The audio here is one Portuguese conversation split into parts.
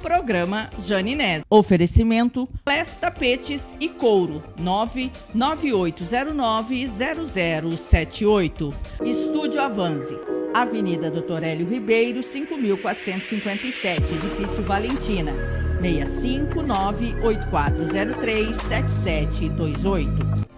Programa Janinés. Oferecimento Les Tapetes e Couro 998090078. Estúdio Avanzi, Avenida Doutor Hélio Ribeiro, 5457, Edifício Valentina, 65984037728.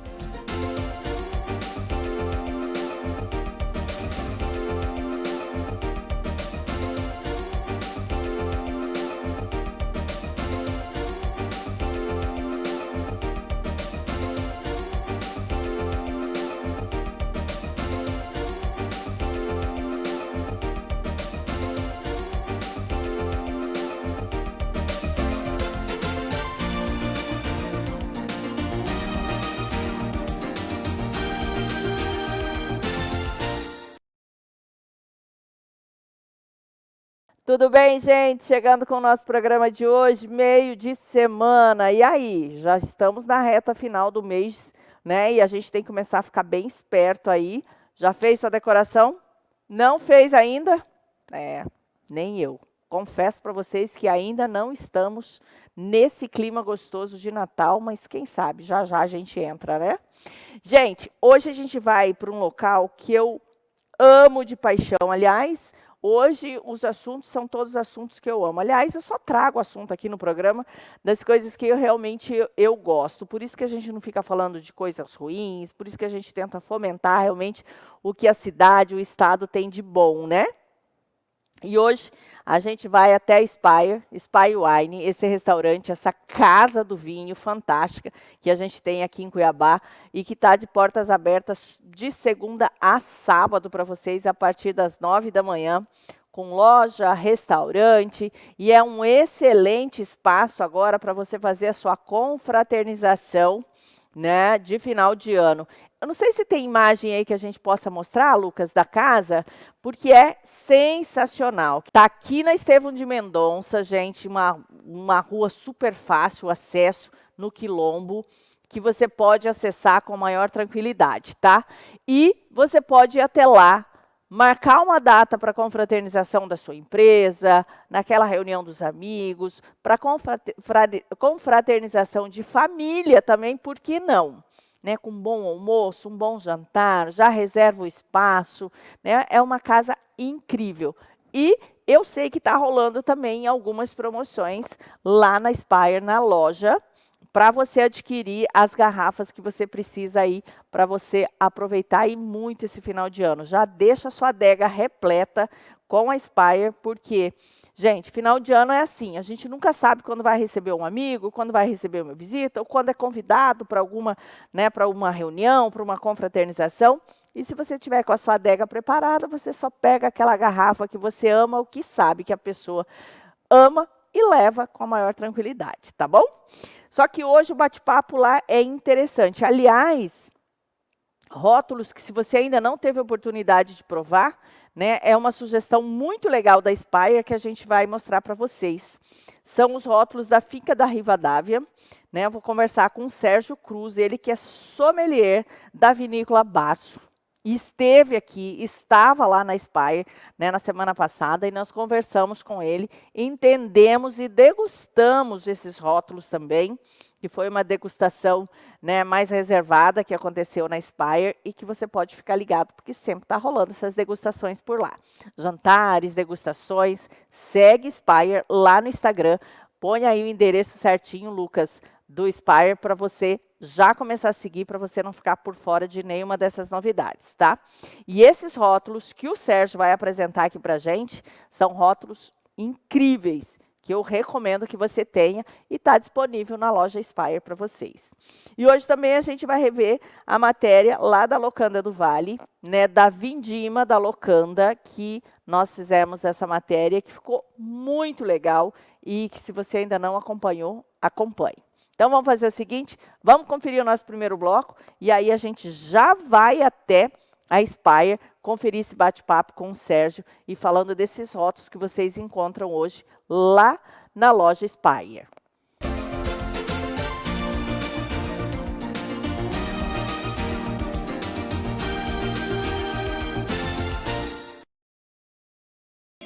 Tudo bem, gente? Chegando com o nosso programa de hoje, meio de semana. E aí, já estamos na reta final do mês, né? E a gente tem que começar a ficar bem esperto aí. Já fez sua decoração? Não fez ainda? Nem eu. Confesso para vocês que ainda não estamos nesse clima gostoso de Natal, mas quem sabe, já já a gente entra, né? Gente, hoje a gente vai para um local que eu amo de paixão. Aliás, hoje os assuntos são todos assuntos que eu amo. Aliás, eu só trago assunto aqui no programa das coisas que eu gosto. Por isso que a gente não fica falando de coisas ruins, por isso que a gente tenta fomentar realmente o que a cidade, o estado tem de bom, né? E hoje a gente vai até Spire Wine, esse restaurante, essa casa do vinho fantástica que a gente tem aqui em Cuiabá e que está de portas abertas de segunda a sábado para vocês a partir das 9 da manhã, com loja, restaurante, e é um excelente espaço agora para você fazer a sua confraternização, né, de final de ano. Eu não sei se tem imagem aí que a gente possa mostrar, Lucas, da casa, porque é sensacional. Está aqui na Estevão de Mendonça, gente, uma rua super fácil, acesso no Quilombo, que você pode acessar com maior tranquilidade, tá? E você pode ir até lá, marcar uma data para a confraternização da sua empresa, naquela reunião dos amigos, para confraternização de família também, por que não? Né, com um bom almoço, um bom jantar, já reserva o espaço, né? É uma casa incrível. E eu sei que está rolando também algumas promoções lá na Spire, na loja, para você adquirir as garrafas que você precisa aí para você aproveitar e muito esse final de ano. Já deixa a sua adega repleta com a Spire, porque, gente, final de ano é assim, a gente nunca sabe quando vai receber um amigo, quando vai receber uma visita, ou quando é convidado para alguma, né, para uma reunião, para uma confraternização. E se você tiver com a sua adega preparada, você só pega aquela garrafa que você ama, ou que sabe que a pessoa ama, e leva com a maior tranquilidade, tá bom? Só que hoje o bate-papo lá é interessante. Aliás, rótulos que, se você ainda não teve a oportunidade de provar, né, é uma sugestão muito legal da Spire que a gente vai mostrar para vocês. São os rótulos da Finca da Rivadavia. Né, eu vou conversar com o Sérgio Cruz, ele que é sommelier da Vinícola Basso. Esteve aqui, estava lá na Spire, né, na semana passada, e nós conversamos com ele, entendemos e degustamos esses rótulos também, que foi uma degustação, né, mais reservada que aconteceu na Spire e que você pode ficar ligado, porque sempre está rolando essas degustações por lá. Jantares, degustações, segue Spire lá no Instagram, põe aí o endereço certinho, Lucas, do Spire, para você já começar a seguir, para você não ficar por fora de nenhuma dessas novidades, tá? E esses rótulos que o Sérgio vai apresentar aqui para a gente, são rótulos incríveis, que eu recomendo que você tenha, e está disponível na loja Spire para vocês. E hoje também a gente vai rever a matéria lá da Locanda do Vale, né, da Vindima da Locanda, que nós fizemos essa matéria, que ficou muito legal, e que, se você ainda não acompanhou, acompanhe. Então, vamos fazer o seguinte, vamos conferir o nosso primeiro bloco, e aí a gente já vai até a Spire, conferir esse bate-papo com o Sérgio, e falando desses rótulos que vocês encontram hoje lá na loja Spire.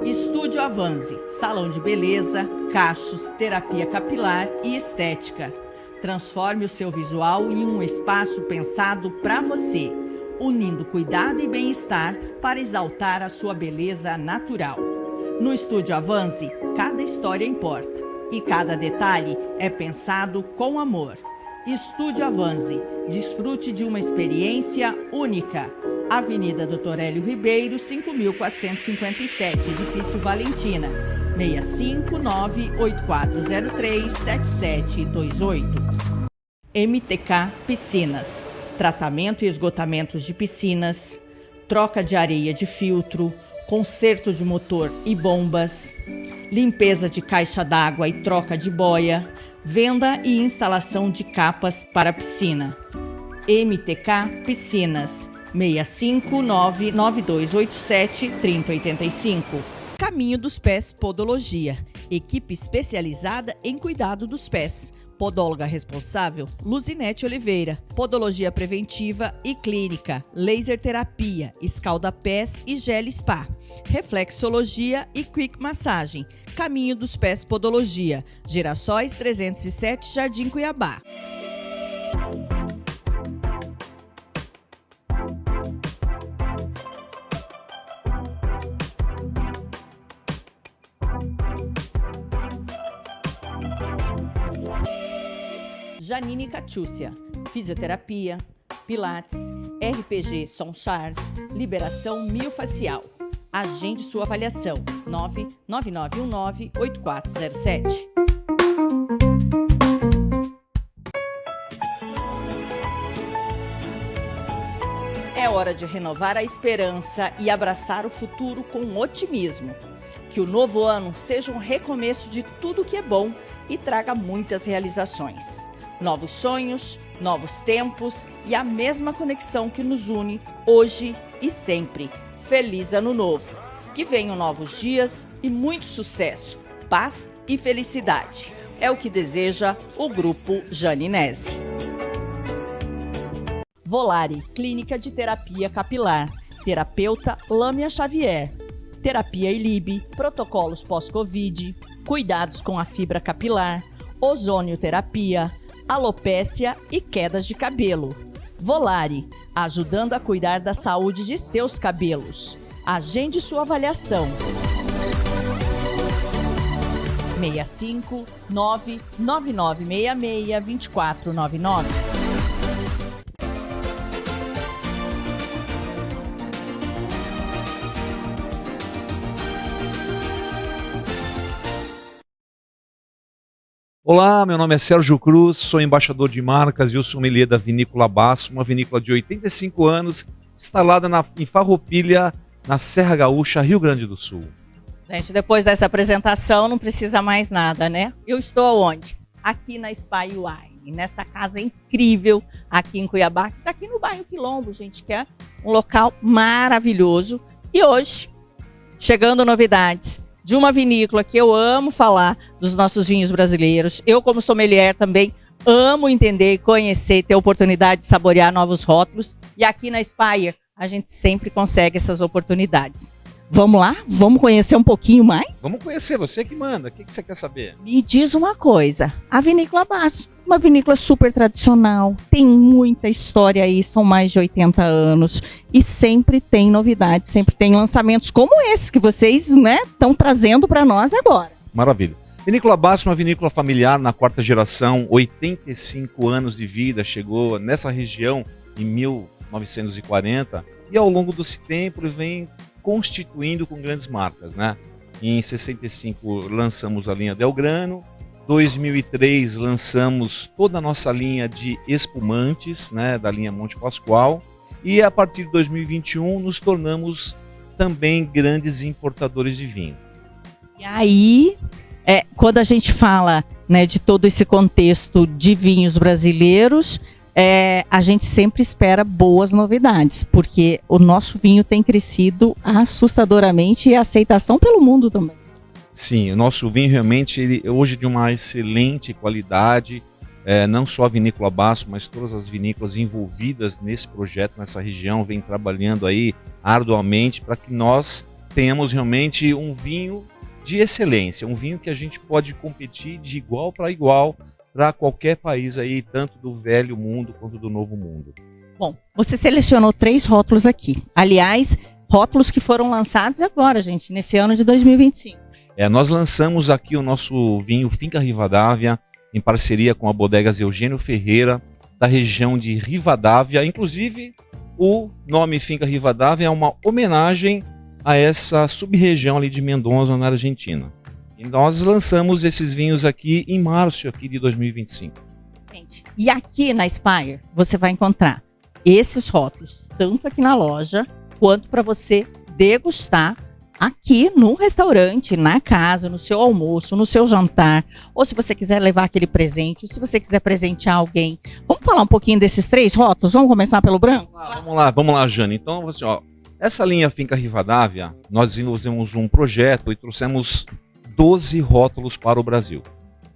Estúdio Avanzi, salão de beleza, cachos, terapia capilar e estética. Transforme o seu visual em um espaço pensado para você, unindo cuidado e bem-estar para exaltar a sua beleza natural. No Estúdio Avanzi, cada história importa e cada detalhe é pensado com amor. Estúdio Avanzi, desfrute de uma experiência única. Avenida Doutor Hélio Ribeiro, 5.457, Edifício Valentina, 659-8403-7728. MTK Piscinas, tratamento e esgotamentos de piscinas, troca de areia de filtro, conserto de motor e bombas, limpeza de caixa d'água e troca de boia, venda e instalação de capas para piscina. MTK Piscinas, 659-9287-3085. Caminho dos Pés Podologia, equipe especializada em cuidado dos pés. Podóloga responsável, Luzinete Oliveira. Podologia preventiva e clínica, laser terapia, escalda-pés e gel spa. Reflexologia e quick massagem. Caminho dos Pés Podologia, Girassóis 307, Jardim Cuiabá. Janine Catiúcia, fisioterapia, pilates, RPG Som Charge, liberação miofacial. Agende sua avaliação, 99919-8407. É hora de renovar a esperança e abraçar o futuro com otimismo. Que o novo ano seja um recomeço de tudo que é bom e traga muitas realizações. Novos sonhos, novos tempos e a mesma conexão que nos une hoje e sempre. Feliz Ano Novo! Que venham novos dias e muito sucesso, paz e felicidade. É o que deseja o Grupo Janinese. Volare, Clínica de Terapia Capilar. Terapeuta Lâmia Xavier. Terapia ILIB, protocolos pós-Covid, cuidados com a fibra capilar, ozonioterapia, alopécia e quedas de cabelo. Volare, ajudando a cuidar da saúde de seus cabelos. Agende sua avaliação. 659-9966-2499. Olá, meu nome é Sérgio Cruz, sou embaixador de marcas e o sommelier da Vinícola Basso, uma vinícola de 85 anos, instalada em Farroupilha, na Serra Gaúcha, Rio Grande do Sul. Gente, depois dessa apresentação não precisa mais nada, né? Eu estou aonde? Aqui na Spa Wine, nessa casa incrível aqui em Cuiabá, que está aqui no bairro Quilombo, gente, que é um local maravilhoso. E hoje, chegando novidades de uma vinícola que eu amo falar dos nossos vinhos brasileiros. Eu, como sommelier, também amo entender e conhecer, ter a oportunidade de saborear novos rótulos. E aqui na Spire, a gente sempre consegue essas oportunidades. Vamos lá? Vamos conhecer um pouquinho mais? Vamos conhecer, você que manda. O que você quer saber? Me diz uma coisa, a Vinícola Basso, uma vinícola super tradicional, tem muita história aí, são mais de 80 anos e sempre tem novidades, sempre tem lançamentos como esse que vocês, né, estão trazendo para nós agora. Maravilha. Vinícola Basso, uma vinícola familiar na quarta geração, 85 anos de vida, chegou nessa região em 1940 e ao longo desse tempo vem constituindo com grandes marcas, né? Em 65 lançamos a linha Del Grano, 2003 lançamos toda a nossa linha de espumantes, né, da linha Monte Pascoal, e a partir de 2021 nos tornamos também grandes importadores de vinho. E aí, quando a gente fala, né, de todo esse contexto de vinhos brasileiros, a gente sempre espera boas novidades, porque o nosso vinho tem crescido assustadoramente e a aceitação pelo mundo também. Sim, o nosso vinho realmente ele hoje é de uma excelente qualidade, não só a Vinícola Basso, mas todas as vinícolas envolvidas nesse projeto, nessa região, vêm trabalhando aí arduamente para que nós tenhamos realmente um vinho de excelência, um vinho que a gente pode competir de igual para igual para qualquer país aí, tanto do velho mundo quanto do novo mundo. Bom, você selecionou 3 rótulos aqui. Aliás, rótulos que foram lançados agora, gente, nesse ano de 2025. Nós lançamos aqui o nosso vinho Finca Rivadavia, em parceria com a Bodegas Eugênio Ferreira, da região de Rivadavia. Inclusive, o nome Finca Rivadavia é uma homenagem a essa sub-região ali de Mendoza, na Argentina. E nós lançamos esses vinhos aqui em março aqui de 2025. Gente, e aqui na Spire, você vai encontrar esses rótulos, tanto aqui na loja, quanto para você degustar aqui no restaurante, na casa, no seu almoço, no seu jantar, ou se você quiser levar aquele presente, ou se você quiser presentear alguém. Vamos falar um pouquinho desses 3 rótulos? Vamos começar pelo branco? Vamos lá, Jane. Então, assim, ó, essa linha Finca Rivadavia, nós desenvolvemos um projeto e trouxemos 12 rótulos para o Brasil.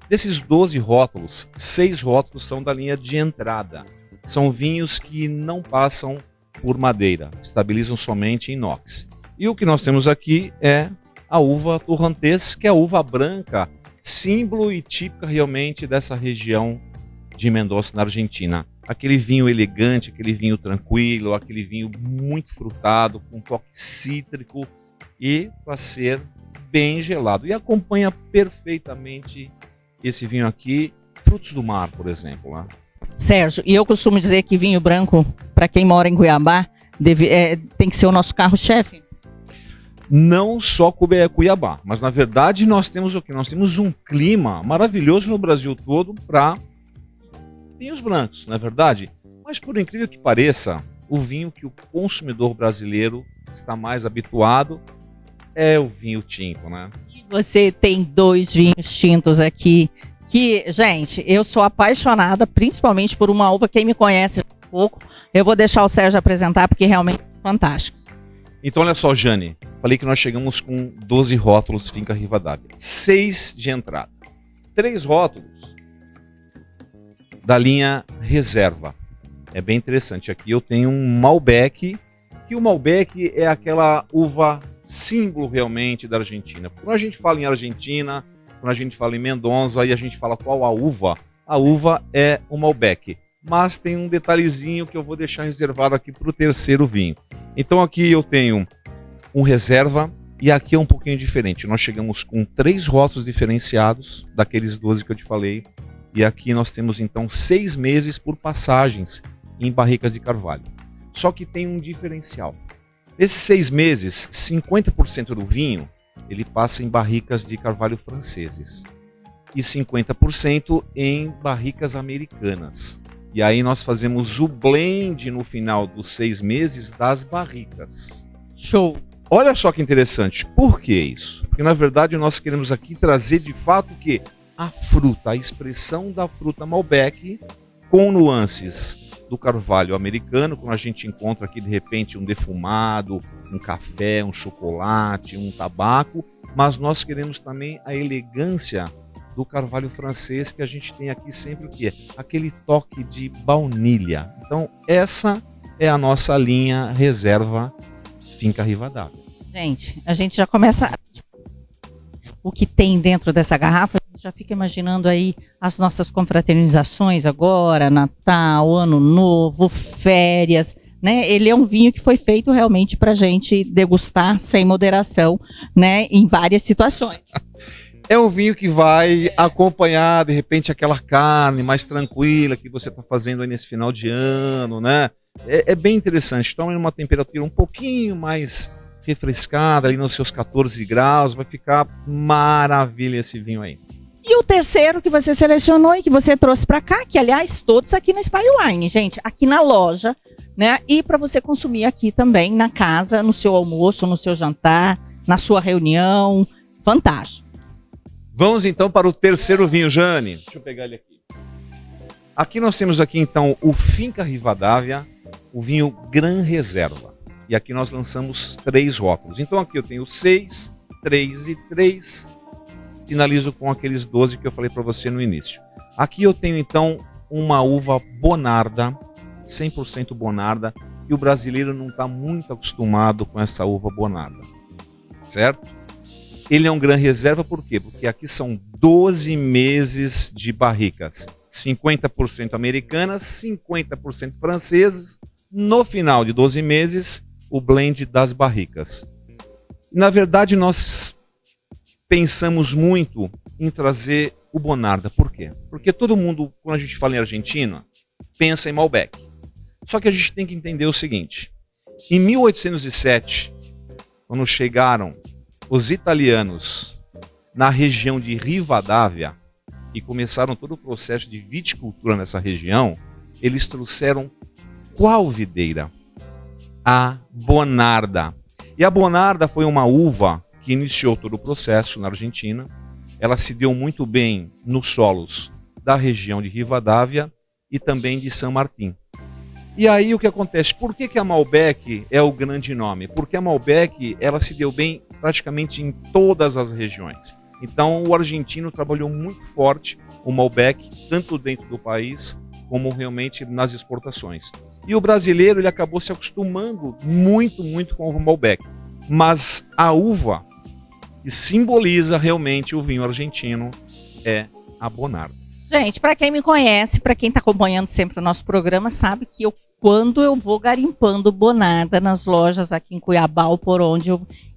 Desses 12 rótulos, 6 rótulos são da linha de entrada. São vinhos que não passam por madeira, estabilizam somente em inox. E o que nós temos aqui é a uva Torrentez, que é a uva branca, símbolo e típica realmente dessa região de Mendoza, na Argentina. Aquele vinho elegante, aquele vinho tranquilo, aquele vinho muito frutado, com toque cítrico e para ser bem gelado. E acompanha perfeitamente esse vinho aqui, frutos do mar, por exemplo. Né? Sérgio, e eu costumo dizer que vinho branco, para quem mora em Cuiabá, tem que ser o nosso carro-chefe. Não só Cuiabá, mas na verdade nós temos o quê? Nós temos um clima maravilhoso no Brasil todo para vinhos brancos, não é verdade? Mas por incrível que pareça, o vinho que o consumidor brasileiro está mais habituado é o vinho tinto, né? Você tem 2 vinhos tintos aqui que, gente, eu sou apaixonada, principalmente por uma uva. Quem me conhece um pouco, eu vou deixar o Sérgio apresentar, porque realmente é fantástico. Então, olha só, Jane, falei que nós chegamos com 12 rótulos Finca Rivadavia, 6 de entrada, 3 rótulos da linha Reserva. É bem interessante. Aqui eu tenho um Malbec, que o Malbec é aquela uva símbolo realmente da Argentina. Quando a gente fala em Argentina, quando a gente fala em Mendoza e a gente fala qual a uva é o Malbec. Mas tem um detalhezinho que eu vou deixar reservado aqui para o terceiro vinho. Então aqui eu tenho um Reserva e aqui é um pouquinho diferente. Nós chegamos com 3 rótulos diferenciados daqueles 12 que eu te falei. E aqui nós temos então 6 meses por passagens em barricas de carvalho. Só que tem um diferencial. Esses 6 meses, 50% do vinho, ele passa em barricas de carvalho franceses. E 50% em barricas americanas. E aí nós fazemos o blend no final dos 6 meses das barricas. Show! Olha só que interessante. Por que isso? Porque na verdade nós queremos aqui trazer de fato o quê? A fruta, a expressão da fruta Malbec com nuances do carvalho americano, quando a gente encontra aqui de repente um defumado, um café, um chocolate, um tabaco, mas nós queremos também a elegância do carvalho francês, que a gente tem aqui sempre o quê? Aquele toque de baunilha. Então essa é a nossa linha Reserva Finca Rivadavia. Gente, a gente já começa o que tem dentro dessa garrafa, a gente já fica imaginando aí as nossas confraternizações agora, Natal, Ano Novo, férias, né? Ele é um vinho que foi feito realmente para a gente degustar sem moderação, né? Em várias situações. É um vinho que vai acompanhar, de repente, aquela carne mais tranquila que você está fazendo aí nesse final de ano, né? É bem interessante. Toma em uma temperatura um pouquinho mais refrescada, ali nos seus 14 graus, vai ficar maravilha esse vinho aí. E o terceiro que você selecionou e que você trouxe para cá, que aliás todos aqui na Spy Wine, gente, aqui na loja, né? E para você consumir aqui também na casa, no seu almoço, no seu jantar, na sua reunião, fantástico. Vamos então para o terceiro vinho, Jane. Deixa eu pegar ele aqui. Aqui nós temos aqui então o Finca Rivadavia, o vinho Gran Reserva. E aqui nós lançamos 3 rótulos. Então aqui eu tenho 6, 3 e 3. Finalizo com aqueles 12 que eu falei para você no início. Aqui eu tenho então uma uva Bonarda, 100% Bonarda. E o brasileiro não está muito acostumado com essa uva Bonarda. Certo? Ele é um Gran Reserva por quê? Porque aqui são 12 meses de barricas. 50% americanas, 50% francesas. No final de 12 meses, o blend das barricas. Na verdade, nós pensamos muito em trazer o Bonarda. Por quê? Porque todo mundo, quando a gente fala em Argentina, pensa em Malbec. Só que a gente tem que entender o seguinte. Em 1807, quando chegaram os italianos na região de Rivadavia e começaram todo o processo de viticultura nessa região, eles trouxeram qual videira? A Bonarda. E a Bonarda foi uma uva que iniciou todo o processo na Argentina. Ela se deu muito bem nos solos da região de Rivadavia e também de San Martín. E aí o que acontece? Por que a Malbec é o grande nome? Porque a Malbec ela se deu bem praticamente em todas as regiões. Então o argentino trabalhou muito forte o Malbec, tanto dentro do país como realmente nas exportações. E o brasileiro ele acabou se acostumando muito com o Malbec. Mas a uva que simboliza realmente o vinho argentino é a Bonarda. Gente, para quem me conhece, para quem está acompanhando sempre o nosso programa, sabe que quando eu vou garimpando Bonarda nas lojas aqui em Cuiabá ou por onde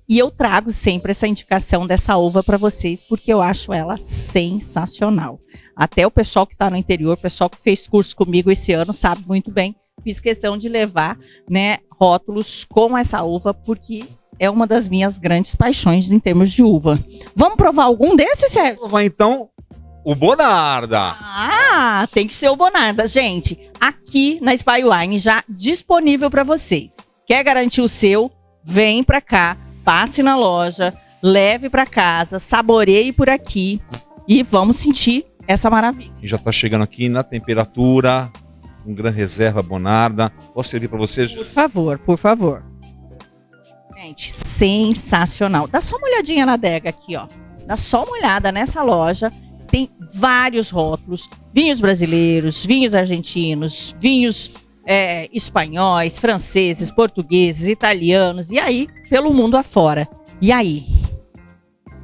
eu trago sempre essa indicação dessa uva para vocês, porque eu acho ela sensacional. Até o pessoal que está no interior, o pessoal que fez curso comigo esse ano, sabe muito bem. Fiz questão de levar, né, rótulos com essa uva, porque é uma das minhas grandes paixões em termos de uva. Vamos provar algum desses, Sérgio? Vamos provar então o Bonarda. Ah, tem que ser o Bonarda. Gente, aqui na Spy Wine já disponível para vocês. Quer garantir o seu? Vem para cá, passe na loja, leve para casa, saboreie por aqui e vamos sentir essa maravilha. E já está chegando aqui na temperatura, um Gran Reserva Bonarda. Posso servir para vocês? Por favor, por favor. Gente, sensacional. Dá só uma olhadinha na adega aqui, ó. Dá só uma olhada nessa loja. Tem vários rótulos, vinhos brasileiros, vinhos argentinos, vinhos espanhóis, franceses, portugueses, italianos, e aí, pelo mundo afora. E aí?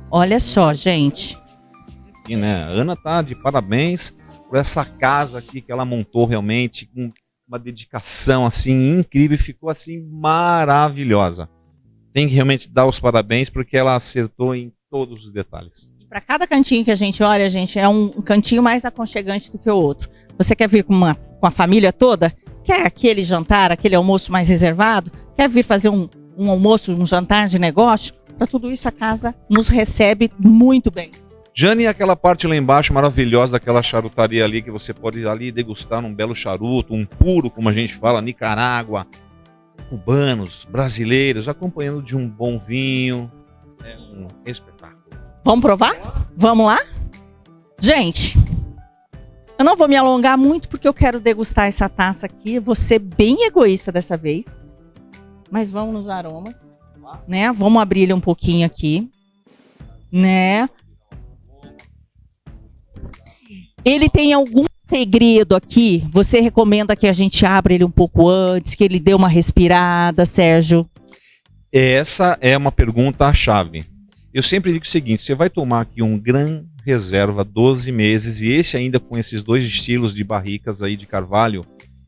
Olha só, gente. E, né, a Ana tá de parabéns por essa casa aqui que ela montou realmente com uma dedicação assim incrível e ficou assim maravilhosa. Tem que realmente dar os parabéns porque ela acertou em todos os detalhes. Para cada cantinho que a gente olha, gente, é um cantinho mais aconchegante do que o outro. Você quer vir com a família toda? Quer aquele jantar, aquele almoço mais reservado? Quer vir fazer um almoço, um jantar de negócio? Para tudo isso, a casa nos recebe muito bem. Jane, aquela parte lá embaixo maravilhosa daquela charutaria ali, que você pode ir ali degustar um belo charuto, um puro, como a gente fala, Nicarágua, cubanos, brasileiros, acompanhando de um bom vinho. É um espetáculo. Vamos provar? Vamos lá? Gente, eu não vou me alongar muito porque eu quero degustar essa taça aqui. Vou ser bem egoísta dessa vez. Mas vamos nos aromas, né? Vamos abrir ele um pouquinho aqui, né? Ele tem algum segredo aqui? Você recomenda que a gente abra ele um pouco antes, que ele dê uma respirada, Sérgio? Essa é uma pergunta-chave. Eu sempre digo o seguinte, você vai tomar aqui um Gran Reserva 12 meses, e esse ainda com esses dois estilos de barricas aí de carvalho,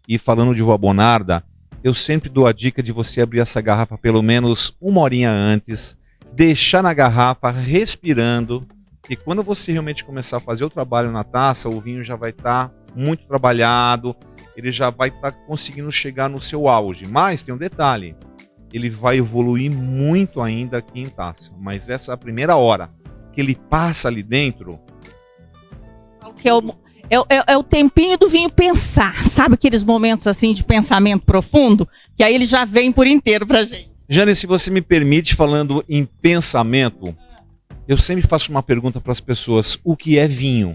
e falando de uva Bonarda, eu sempre dou a dica de você abrir essa garrafa pelo menos uma horinha antes, deixar na garrafa respirando, e quando você realmente começar a fazer o trabalho na taça, o vinho já vai estar muito trabalhado, ele já vai estar conseguindo chegar no seu auge. Mas tem um detalhe, ele vai evoluir muito ainda aqui em taça, mas essa primeira hora que ele passa ali dentro... Que é o tempinho do vinho pensar, sabe aqueles momentos assim de pensamento profundo? Que aí ele já vem por inteiro pra gente. Jane, se você me permite, falando em pensamento, eu sempre faço uma pergunta para as pessoas, o que é vinho?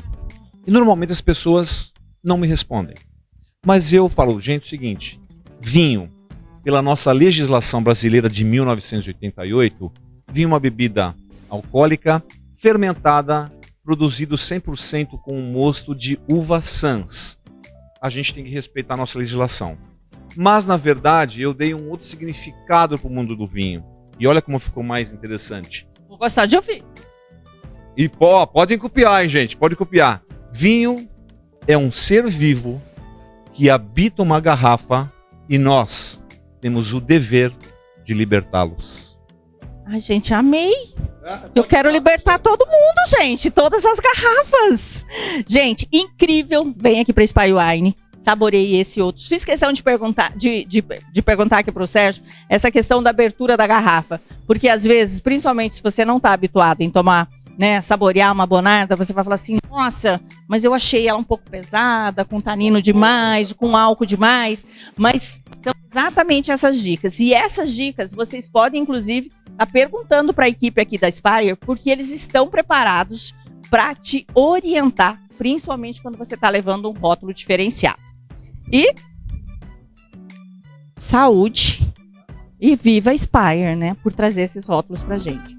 E normalmente as pessoas não me respondem. Mas eu falo, gente, é o seguinte, vinho, pela nossa legislação brasileira de 1988, vinho é uma bebida alcoólica, fermentada, produzido 100% com um mosto de uva sans. A gente tem que respeitar a nossa legislação. Mas, na verdade, eu dei um outro significado para o mundo do vinho. E olha como ficou mais interessante. Vou gostar de ouvir. E podem copiar, hein, gente? Pode copiar. Vinho é um ser vivo que habita uma garrafa e nós temos o dever de libertá-los. Ai, gente, amei. Eu quero libertar todo mundo, gente. Todas as garrafas. Gente, incrível. Vem aqui para Spy Wine. Saboreei esse outro. Fiz questão de perguntar, de perguntar aqui para o Sérgio essa questão da abertura da garrafa. Porque às vezes, principalmente se você não está habituado em tomar, né, saborear uma bonarda, você vai falar assim, nossa, mas eu achei ela um pouco pesada, com tanino demais, com álcool demais. Mas são exatamente essas dicas. E essas dicas vocês podem, inclusive, estar perguntando para a equipe aqui da Spire, porque eles estão preparados para te orientar, principalmente quando você está levando um rótulo diferenciado. E saúde e viva a Spire, né, por trazer esses rótulos para a gente.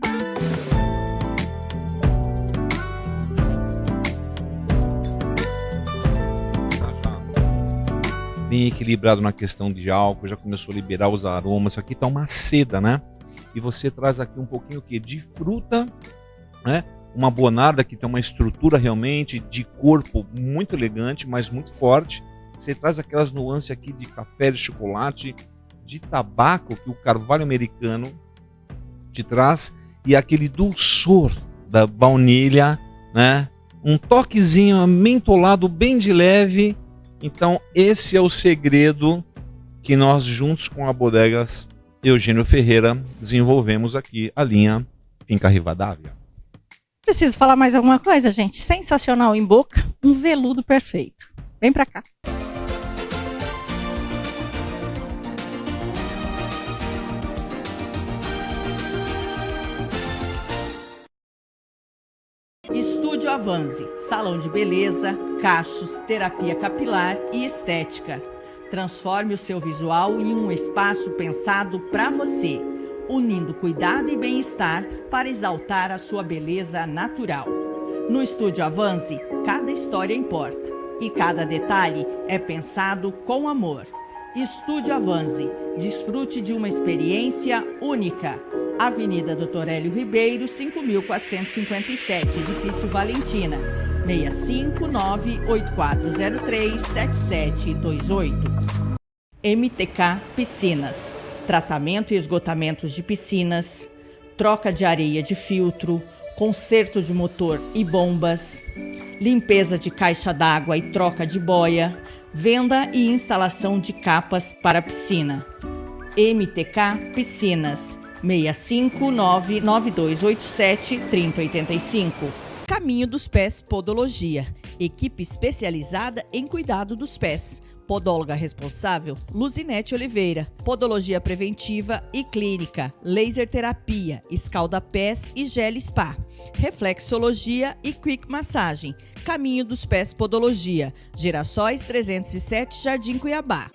Bem equilibrado na questão de álcool, já começou a liberar os aromas. Isso aqui tá uma seda, né? E você traz aqui um pouquinho o quê? De fruta, né? Uma bonarda que tem uma estrutura realmente de corpo muito elegante, mas muito forte. Você traz aquelas nuances aqui de café, de chocolate, de tabaco que o carvalho americano te traz, e aquele dulçor da baunilha, né? Um toquezinho mentolado bem de leve. Então esse é o segredo que nós, juntos com a Bodegas Eugênio Ferreira, desenvolvemos aqui a linha Finca Rivadavia. Preciso falar mais alguma coisa, gente? Sensacional em boca, um veludo perfeito. Vem pra cá. Estúdio Avanzi, salão de beleza, cachos, terapia capilar e estética. Transforme o seu visual em um espaço pensado para você, unindo cuidado e bem-estar para exaltar a sua beleza natural. No Estúdio Avanzi, cada história importa e cada detalhe é pensado com amor. Estúdio Avanzi, desfrute de uma experiência única. Avenida Doutor Hélio Ribeiro, 5.457, Edifício Valentina, 659-8403-7728. MTK Piscinas, tratamento e esgotamentos de piscinas, troca de areia de filtro, conserto de motor e bombas, limpeza de caixa d'água e troca de boia, venda e instalação de capas para piscina. MTK Piscinas, 659-9287-3085. Caminho dos Pés Podologia, equipe especializada em cuidado dos pés. Podóloga responsável, Luzinete Oliveira. Podologia preventiva e clínica, laser terapia, escalda-pés e gel spa. Reflexologia e quick massagem. Caminho dos Pés Podologia, Girassóis 307, Jardim Cuiabá.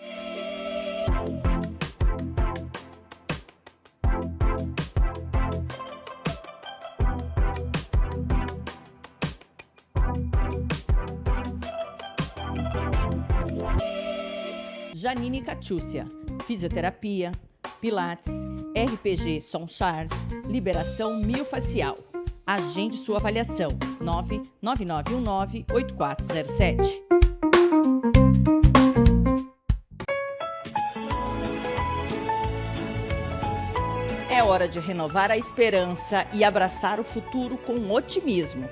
Janine Catiúcia, fisioterapia, pilates, RPG Som Charge, liberação miofacial. Agende sua avaliação, 99919-8407. É hora de renovar a esperança e abraçar o futuro com otimismo.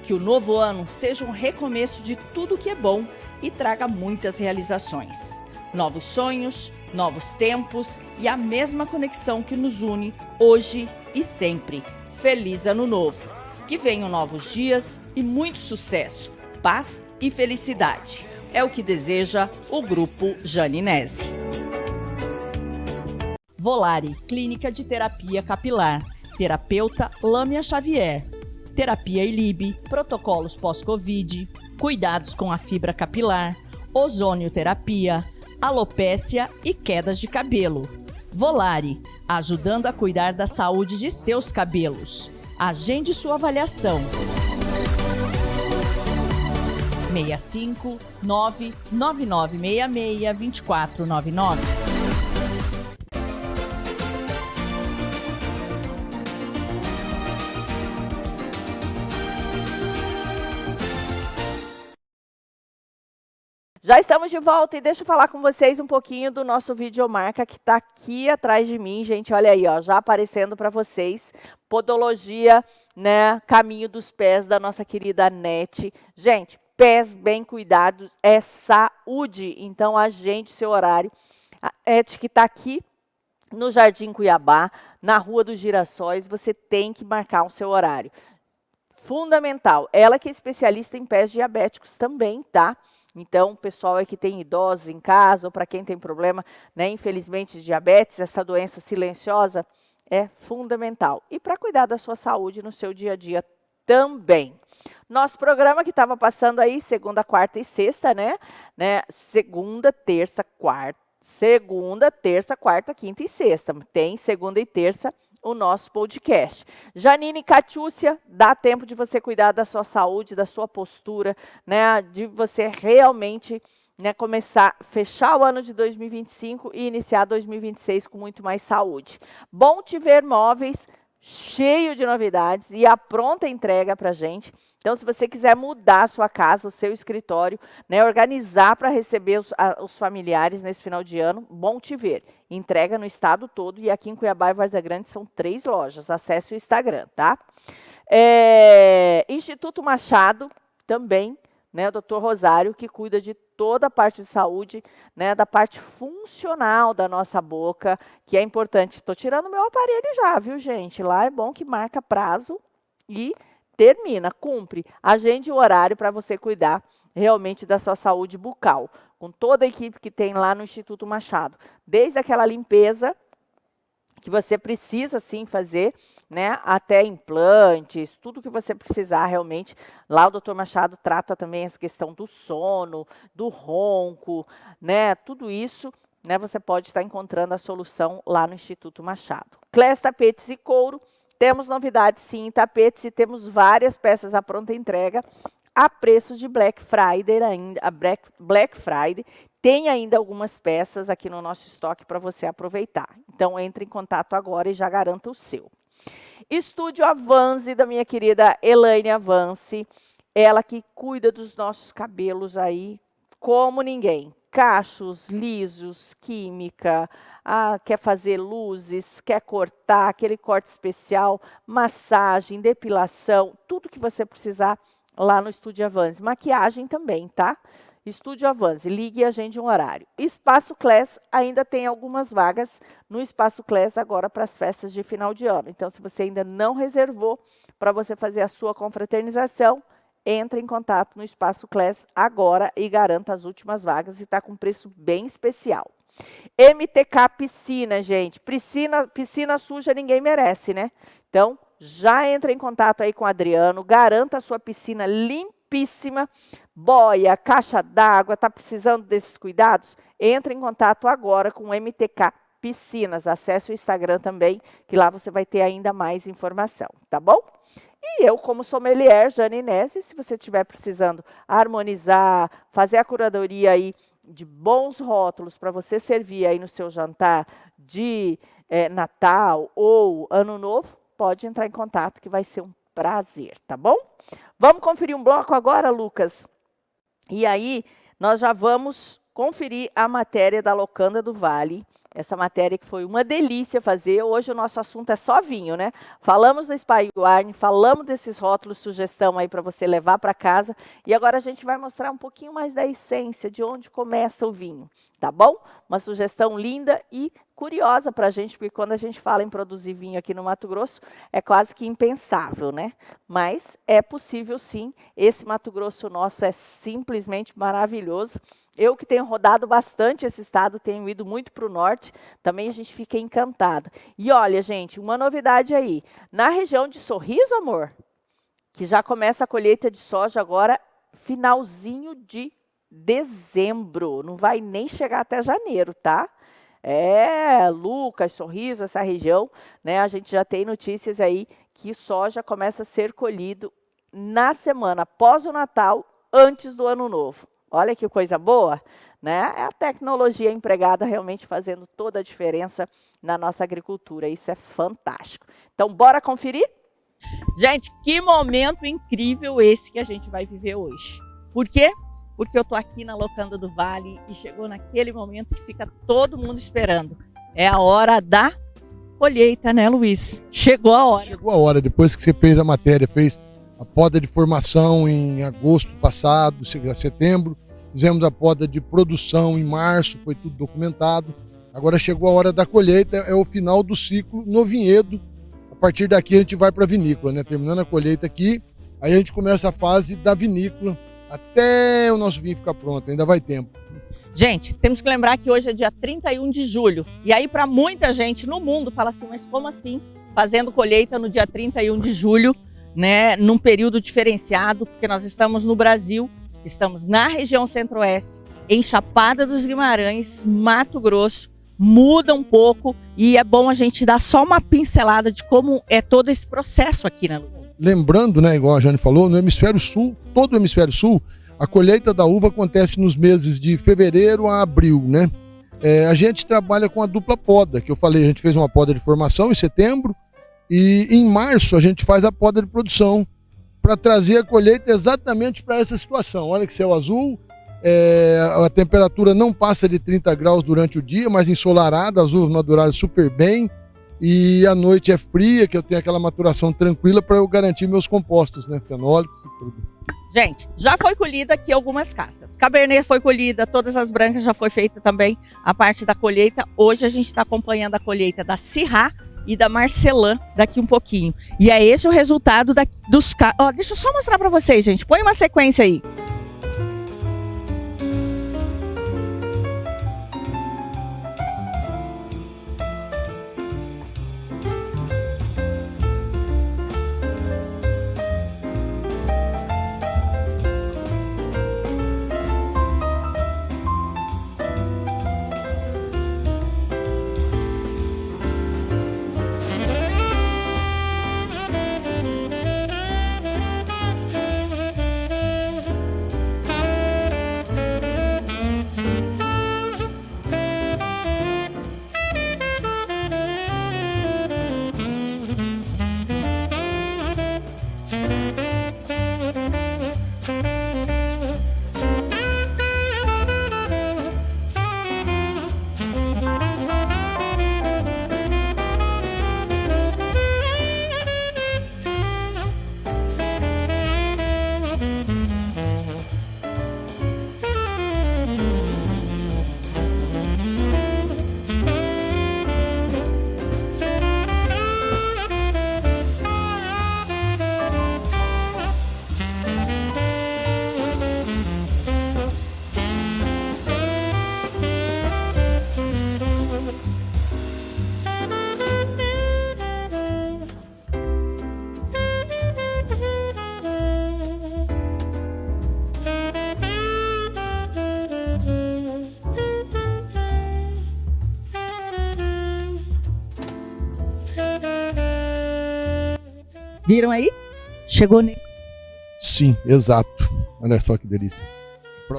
Que o novo ano seja um recomeço de tudo que é bom e traga muitas realizações. Novos sonhos, novos tempos e a mesma conexão que nos une hoje e sempre. Feliz Ano Novo! Que venham novos dias e muito sucesso, paz e felicidade. É o que deseja o Grupo Janinese. Volare, Clínica de Terapia Capilar. Terapeuta Lâmia Xavier. Terapia ILIB, protocolos pós-Covid, cuidados com a fibra capilar, ozonioterapia, alopécia e quedas de cabelo. Volare, ajudando a cuidar da saúde de seus cabelos. Agende sua avaliação. 65 99966 2499. Já estamos de volta e deixa eu falar com vocês um pouquinho do nosso videomarca que está aqui atrás de mim, gente. Olha aí, ó, já aparecendo para vocês. Podologia, né? Caminho dos pés da nossa querida Nete. Gente, pés bem cuidados é saúde. Então, agende seu horário. A Nete que está aqui no Jardim Cuiabá, na Rua dos Girassóis, você tem que marcar o seu horário. Fundamental. Ela que é especialista em pés diabéticos também, tá? Então, o pessoal é que tem idosos em casa, ou para quem tem problema, né, infelizmente, de diabetes, essa doença silenciosa é fundamental. E para cuidar da sua saúde no seu dia a dia também. Nosso programa que estava passando aí, segunda, quarta e sexta, né? Segunda, terça, quarta, quinta e sexta. Tem segunda e terça o nosso podcast. Janine Catiúcia, dá tempo de você cuidar da sua saúde, da sua postura, né, de você realmente, né, começar, fechar o ano de 2025 e iniciar 2026 com muito mais saúde. Bom Te Ver Móveis, cheio de novidades e a pronta entrega para a gente. Então, se você quiser mudar a sua casa, o seu escritório, né, organizar para receber os familiares nesse final de ano, Bom Te Ver. Entrega no estado todo e aqui em Cuiabá e Várzea Grande são 3 lojas. Acesse o Instagram, tá? Instituto Machado também, né, o Dr. Rosário, que cuida de toda a parte de saúde, né, da parte funcional da nossa boca, que é importante. Estou tirando meu aparelho já, viu, gente? Lá é bom que marca prazo e termina, cumpre. Agende o horário para você cuidar realmente da sua saúde bucal, com toda a equipe que tem lá no Instituto Machado. Desde aquela limpeza que você precisa, sim, fazer, né, até implantes, tudo que você precisar realmente. Lá o Dr. Machado trata também essa questão do sono, do ronco, né, tudo isso, né, você pode estar encontrando a solução lá no Instituto Machado. Clés Tapetes e Couro, temos novidades sim em tapetes e temos várias peças à pronta entrega a preços de Black Friday ainda, Black Friday. Tem ainda algumas peças aqui no nosso estoque para você aproveitar. Então, entre em contato agora e já garanta o seu. Estúdio Avance, da minha querida Elaine Avance. Ela que cuida dos nossos cabelos aí como ninguém. Cachos, lisos, química, quer fazer luzes, quer cortar, aquele corte especial, massagem, depilação, tudo que você precisar lá no Estúdio Avance. Maquiagem também, tá? Estúdio Avance, ligue e agende um horário. Espaço Class, ainda tem algumas vagas no Espaço Class agora para as festas de final de ano. Então, se você ainda não reservou para você fazer a sua confraternização, entre em contato no Espaço Class agora e garanta as últimas vagas e está com preço bem especial. MTK Piscina, gente. Piscina suja ninguém merece, né? Então, já entra em contato aí com o Adriano, garanta a sua piscina limpíssima, boia, caixa d'água, está precisando desses cuidados? Entre em contato agora com o MTK Piscinas. Acesse o Instagram também, que lá você vai ter ainda mais informação, tá bom? E eu, como sommelier, Jane Inés, se você estiver precisando harmonizar, fazer a curadoria aí de bons rótulos para você servir aí no seu jantar de Natal ou Ano Novo, pode entrar em contato que vai ser um prazer, tá bom? Vamos conferir um bloco agora, Lucas? E aí, nós já vamos conferir a matéria da Locanda do Vale. Essa matéria que foi uma delícia fazer. Hoje o nosso assunto é só vinho, né? Falamos do Spy Wine, falamos desses rótulos, sugestão aí para você levar para casa. E agora a gente vai mostrar um pouquinho mais da essência, de onde começa o vinho, tá bom? Uma sugestão linda e curiosa para a gente, porque quando a gente fala em produzir vinho aqui no Mato Grosso, é quase que impensável, né? Mas é possível sim. Esse Mato Grosso nosso é simplesmente maravilhoso. Eu que tenho rodado bastante esse estado, tenho ido muito para o norte, também a gente fica encantada. E olha, gente, uma novidade aí. Na região de Sorriso, amor, que já começa a colheita de soja agora, finalzinho de dezembro. Não vai nem chegar até janeiro, tá? Lucas, Sorriso, essa região, né? A gente já tem notícias aí que soja começa a ser colhido na semana após o Natal, antes do Ano Novo. Olha que coisa boa, né? É a tecnologia empregada realmente fazendo toda a diferença na nossa agricultura. Isso é fantástico. Então, bora conferir? Gente, que momento incrível esse que a gente vai viver hoje. Por quê? porque eu tô aqui na Locanda do Vale e chegou naquele momento que fica todo mundo esperando. É a hora da colheita, né, Luiz? Chegou a hora. Chegou a hora, depois que você fez a matéria, fez a poda de formação em agosto passado, setembro, fizemos a poda de produção em março, foi tudo documentado. Agora chegou a hora da colheita, é o final do ciclo no vinhedo. A partir daqui a gente vai para a vinícola, né? Terminando a colheita aqui, aí a gente começa a fase da vinícola, até o nosso vinho ficar pronto, ainda vai tempo. Gente, temos que lembrar que hoje é dia 31 de julho. E aí, para muita gente no mundo, fala assim, mas como assim? Fazendo colheita no dia 31 de julho, né? Num período diferenciado, porque nós estamos no Brasil, estamos na região centro-oeste, em Chapada dos Guimarães, Mato Grosso, muda um pouco e é bom a gente dar só uma pincelada de como é todo esse processo aqui, né, Lu? Lembrando, né, igual a Jane falou, no hemisfério sul, todo o hemisfério sul, a colheita da uva acontece nos meses de fevereiro a abril, né? A gente trabalha com a dupla poda, que eu falei, a gente fez uma poda de formação em setembro e em março a gente faz a poda de produção para trazer a colheita exatamente para essa situação. Olha que céu azul, a temperatura não passa de 30 graus durante o dia, mas ensolarada, as uvas maduraram super bem e a noite é fria, que eu tenho aquela maturação tranquila para eu garantir meus compostos, né, fenólicos e tudo. Gente, já foi colhida aqui algumas castas. Cabernet foi colhida, todas as brancas já foi feita também a parte da colheita. Hoje a gente está acompanhando a colheita da Syrah e da Marcelin daqui um pouquinho. E é esse o resultado dos... deixa eu só mostrar para vocês, gente. Põe uma sequência aí. Viram aí? Chegou nesse. Sim, exato. Olha só que delícia.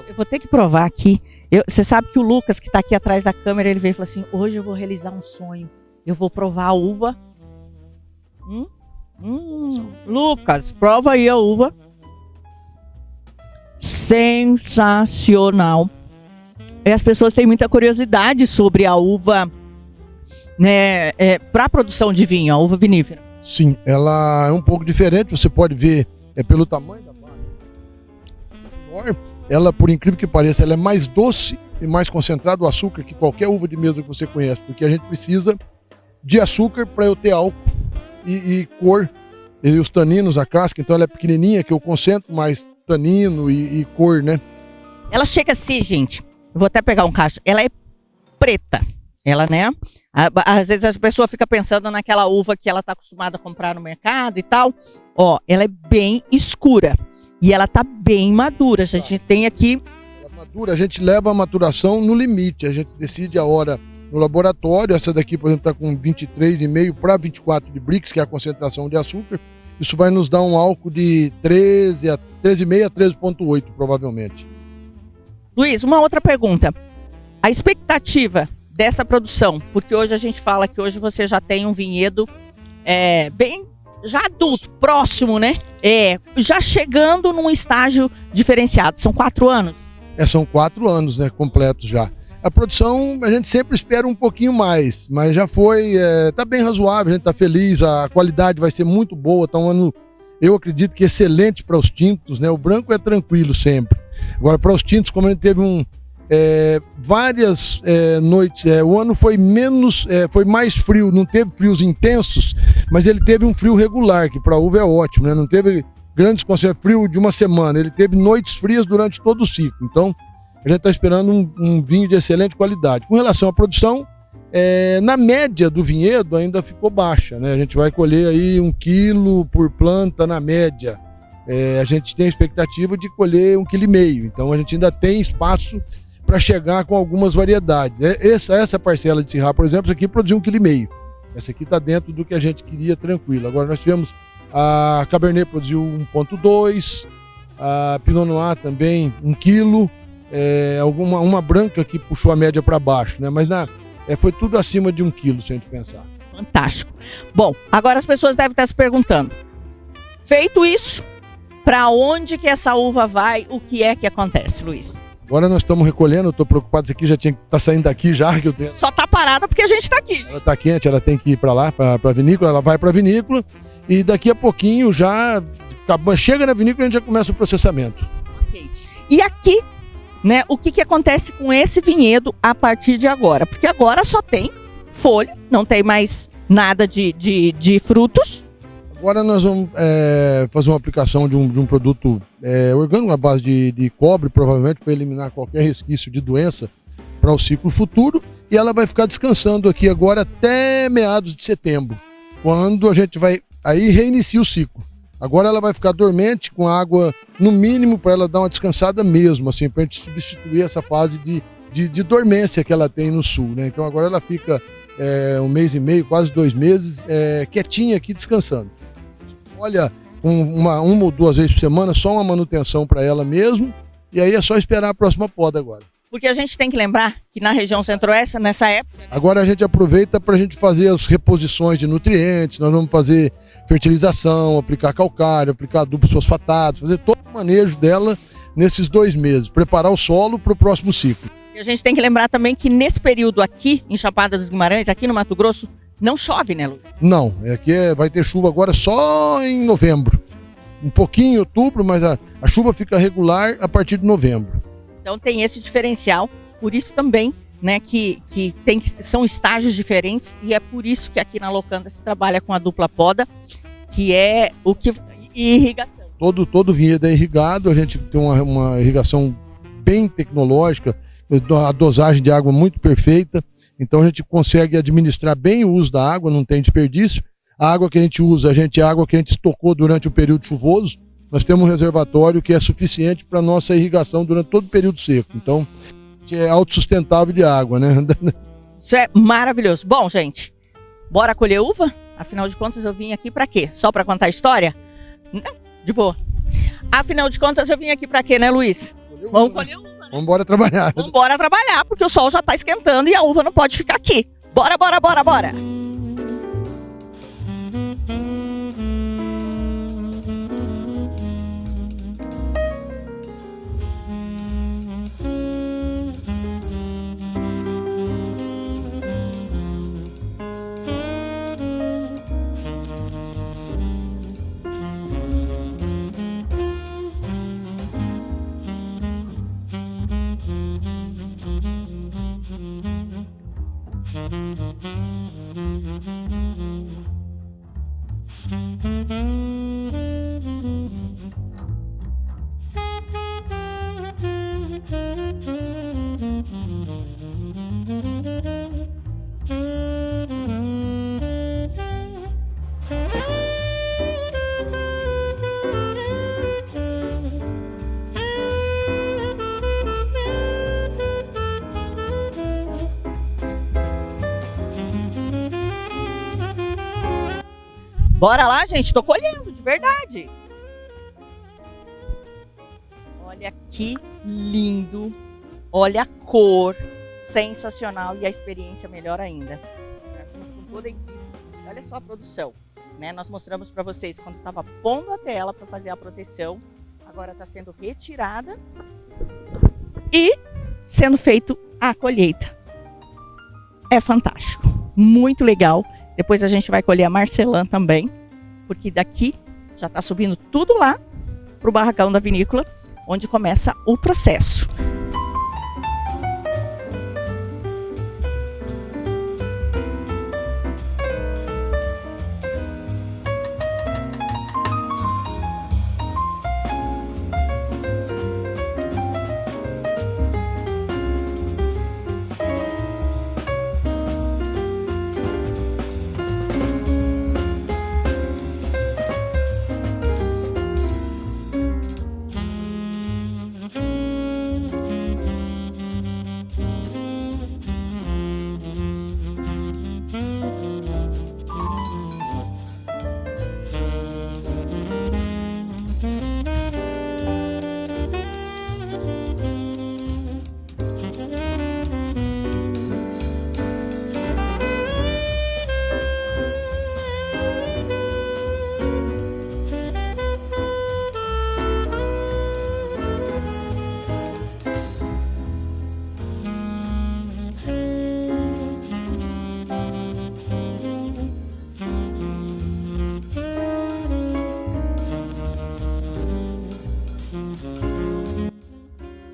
Eu vou ter que provar aqui. Você sabe que o Lucas, que está aqui atrás da câmera, ele veio e falou assim, hoje eu vou realizar um sonho. Eu vou provar a uva. Lucas, prova aí a uva. Sensacional. E as pessoas têm muita curiosidade sobre a uva, né, para a produção de vinho, a uva vinífera. Sim, ela é um pouco diferente, você pode ver pelo tamanho da barra. Ela, por incrível que pareça, ela é mais doce e mais concentrado o açúcar que qualquer uva de mesa que você conhece, porque a gente precisa de açúcar para eu ter álcool e cor, e os taninos, a casca, então ela é pequenininha, que eu concentro mais tanino e cor, né? Ela chega assim, gente, eu vou até pegar um cacho, ela é preta, ela, né? Às vezes a pessoa fica pensando naquela uva que ela está acostumada a comprar no mercado e tal. Ó, ela é bem escura e ela tá bem madura. A gente tem aqui... Madura, a gente leva a maturação no limite. A gente decide a hora no laboratório. Essa daqui, por exemplo, está com 23,5 para 24 de Brix, que é a concentração de açúcar. Isso vai nos dar um álcool de 13,5 a 13,8, provavelmente. Luiz, uma outra pergunta. A expectativa dessa produção, porque hoje a gente fala que hoje você já tem um vinhedo bem já adulto, próximo, né? Já chegando num estágio diferenciado. São 4 anos. São 4 anos, né, completos já. A produção, a gente sempre espera um pouquinho mais, mas já foi, tá bem razoável, a gente tá feliz, a qualidade vai ser muito boa, tá um ano, eu acredito que excelente para os tintos, né? O branco é tranquilo sempre. Agora, para os tintos, como a gente teve várias noites, o ano foi foi mais frio, não teve frios intensos, mas ele teve um frio regular, que para a uva é ótimo, né? Não teve grandes concertos, frio de uma semana, ele teve noites frias durante todo o ciclo. Então, a gente está esperando um vinho de excelente qualidade. Com relação à produção, na média do vinhedo ainda ficou baixa, né? A gente vai colher aí 1 quilo por planta na média. A gente tem a expectativa de colher 1,5 kg. Então a gente ainda tem espaço para chegar com algumas variedades. Essa parcela de Syrah, por exemplo, essa aqui produziu 1,5 kg. Essa aqui está dentro do que a gente queria, tranquilo. Agora nós tivemos a Cabernet produziu 1,2, a Pinot Noir também 1 kg. Uma branca que puxou a média para baixo, né? Mas foi tudo acima de 1 quilo, se a gente pensar. Fantástico. Bom, agora as pessoas devem estar se perguntando, feito isso, para onde que essa uva vai? O que é que acontece, Luiz? Agora nós estamos recolhendo, eu estou preocupado, isso aqui já tinha que estar saindo daqui já. Que eu tenho... Só está parada porque a gente está aqui. Ela está quente, ela tem que ir para lá, para a vinícola, ela vai para a vinícola e daqui a pouquinho já chega na vinícola e a gente já começa o processamento. Ok. E aqui, né, o que acontece com esse vinhedo a partir de agora? Porque agora só tem folha, não tem mais nada de frutos. Agora nós vamos fazer uma aplicação de um produto orgânico à base de cobre, provavelmente para eliminar qualquer resquício de doença para o ciclo futuro. E ela vai ficar descansando aqui agora até meados de setembro, quando a gente vai aí reinicia o ciclo. Agora ela vai ficar dormente com água no mínimo para ela dar uma descansada mesmo, assim, para a gente substituir essa fase de dormência que ela tem no sul, né? Então agora ela fica 1 mês e meio, quase 2 meses, quietinha aqui descansando. Olha, uma ou 2 vezes por semana, só uma manutenção para ela mesmo, e aí é só esperar a próxima poda agora. Porque a gente tem que lembrar que na região centro-oeste, nessa época... Agora a gente aproveita para a gente fazer as reposições de nutrientes, nós vamos fazer fertilização, aplicar calcário, aplicar adubo fosfatado, fazer todo o manejo dela nesses 2 meses, preparar o solo para o próximo ciclo. E a gente tem que lembrar também que nesse período aqui, em Chapada dos Guimarães, aqui no Mato Grosso, não chove, né, Lu? Não, aqui vai ter chuva agora só em novembro. Um pouquinho em outubro, mas a chuva fica regular a partir de novembro. Então tem esse diferencial, por isso também, né, são estágios diferentes, e é por isso que aqui na Locanda se trabalha com a dupla poda, que é e irrigação. Todo vinhedo é irrigado, a gente tem uma irrigação bem tecnológica, a dosagem de água muito perfeita, então a gente consegue administrar bem o uso da água, não tem desperdício. A água que a gente usa, é água que a gente estocou durante o período chuvoso. Nós temos um reservatório que é suficiente para a nossa irrigação durante todo o período seco. Então, é autossustentável de água, né? Isso é maravilhoso. Bom, gente, bora colher uva? Afinal de contas, eu vim aqui para quê? Só para contar a história? Não, de boa. Afinal de contas, eu vim aqui para quê, né, Luiz? Vamos colher uva, né? Vamos embora trabalhar. Vamos embora trabalhar, porque o sol já está esquentando e a uva não pode ficar aqui. Bora, bora, bora, bora! Bora lá, gente, tô colhendo, de verdade. Olha que lindo. Olha a cor, sensacional, e a experiência melhor ainda. Junto com toda a equipe. Olha só a produção, né? Nós mostramos para vocês quando estava pondo a tela para fazer a proteção. Agora está sendo retirada. e sendo feito a colheita. É fantástico, muito legal. Depois a gente vai colher a Marcelã também, porque daqui já está subindo tudo lá para o barracão da vinícola, onde começa o processo.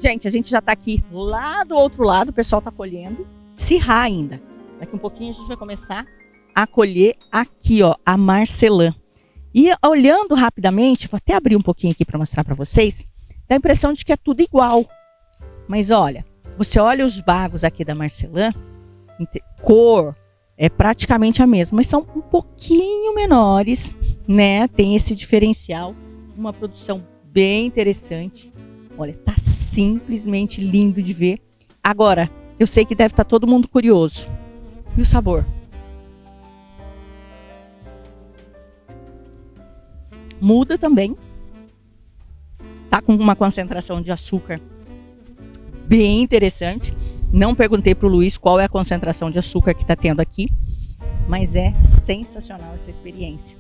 Gente, a gente já está aqui lá do outro lado, o pessoal está colhendo, Syrah ainda. Daqui um pouquinho a gente vai começar a colher aqui, ó, a Marcelã. E olhando rapidamente, vou até abrir um pouquinho aqui para mostrar para vocês, dá a impressão de que é tudo igual. Mas olha, você olha os bagos aqui da Marcelã, cor é praticamente a mesma, mas são um pouquinho menores, né? Tem esse diferencial, uma produção bem interessante. Olha, tá simplesmente lindo de ver. Agora, eu sei que deve estar todo mundo curioso. E o sabor? Muda também. Tá com uma concentração de açúcar bem interessante. Não perguntei pro Luiz qual é a concentração de açúcar que tá tendo aqui, mas é sensacional essa experiência.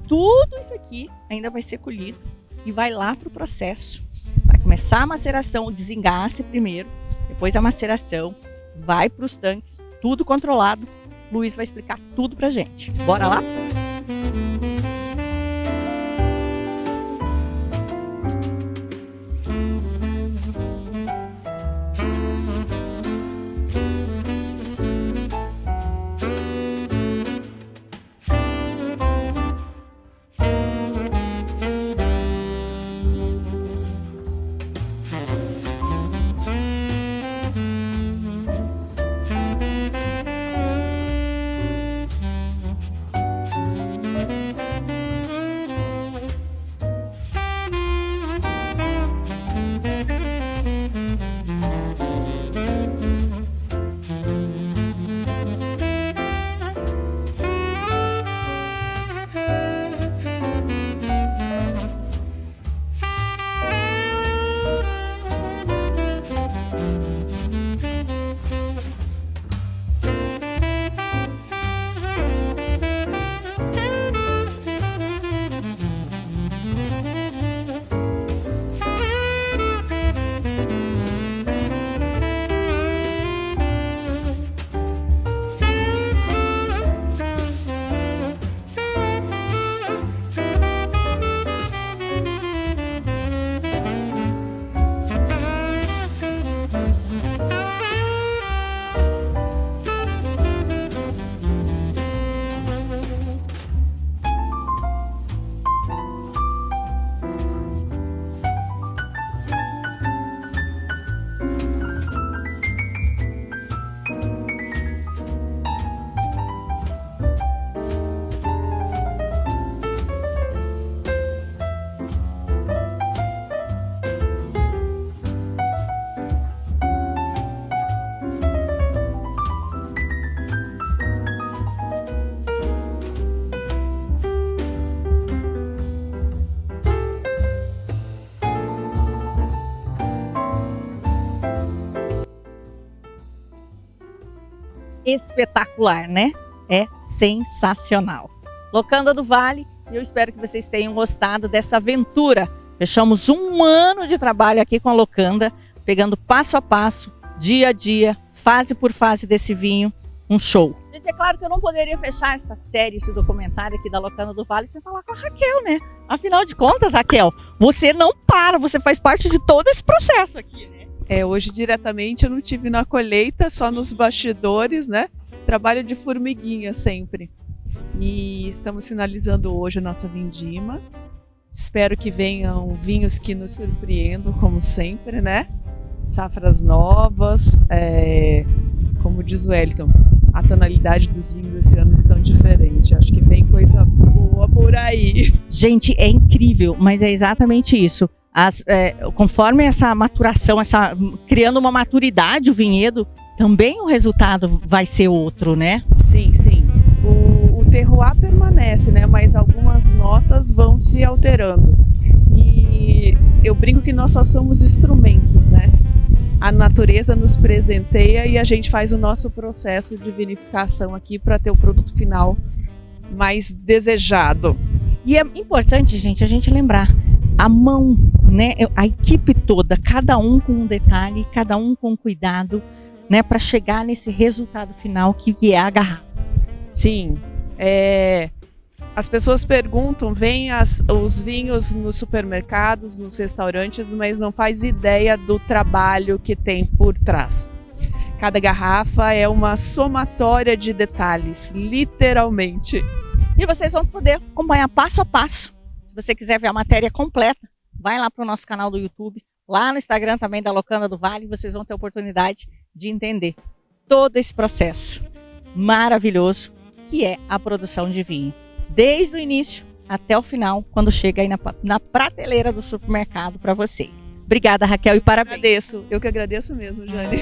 Tudo isso aqui ainda vai ser colhido e vai lá pro processo. Vai começar a maceração, o desengace primeiro, depois a maceração, vai para os tanques, tudo controlado. Luiz vai explicar tudo pra gente. Bora lá? Espetacular, né? É sensacional. Locanda do Vale, eu espero que vocês tenham gostado dessa aventura. Fechamos um ano de trabalho aqui com a Locanda pegando passo a passo, dia a dia, fase por fase desse vinho, um show. Gente, é claro que eu não poderia fechar essa série, esse documentário aqui da Locanda do Vale sem falar com a Raquel, né? Afinal de contas, Raquel, você não para, você faz parte de todo esse processo aqui, né? Hoje diretamente eu não tive na colheita, só nos bastidores, né? Trabalho de formiguinha sempre. E estamos finalizando hoje a nossa vindima. Espero que venham vinhos que nos surpreendam, como sempre, né? Safras novas, como diz o Wellington, a tonalidade dos vinhos esse ano estão diferente. Acho que vem coisa boa por aí. Gente, é incrível, mas é exatamente isso. Conforme essa maturação, criando uma maturidade o vinhedo, também o resultado vai ser outro, né? Sim, sim. O terroir permanece, né? Mas algumas notas vão se alterando. E eu brinco que nós só somos instrumentos, né? A natureza nos presenteia e a gente faz o nosso processo de vinificação aqui para ter o produto final mais desejado. E é importante, gente, a gente lembrar, a mão, né? A equipe toda, cada um com um detalhe, cada um com cuidado, né? Para chegar nesse resultado final que é a garrafa. Sim, as pessoas perguntam, veem os vinhos nos supermercados, nos restaurantes, mas não faz ideia do trabalho que tem por trás. Cada garrafa é uma somatória de detalhes, literalmente. E vocês vão poder acompanhar passo a passo. Se você quiser ver a matéria completa, vai lá para o nosso canal do YouTube, lá no Instagram também da Locanda do Vale, vocês vão ter a oportunidade de entender todo esse processo maravilhoso que é a produção de vinho. Desde o início até o final, quando chega aí na prateleira do supermercado para você. Obrigada, Raquel, e parabéns. Eu que agradeço mesmo, Jane.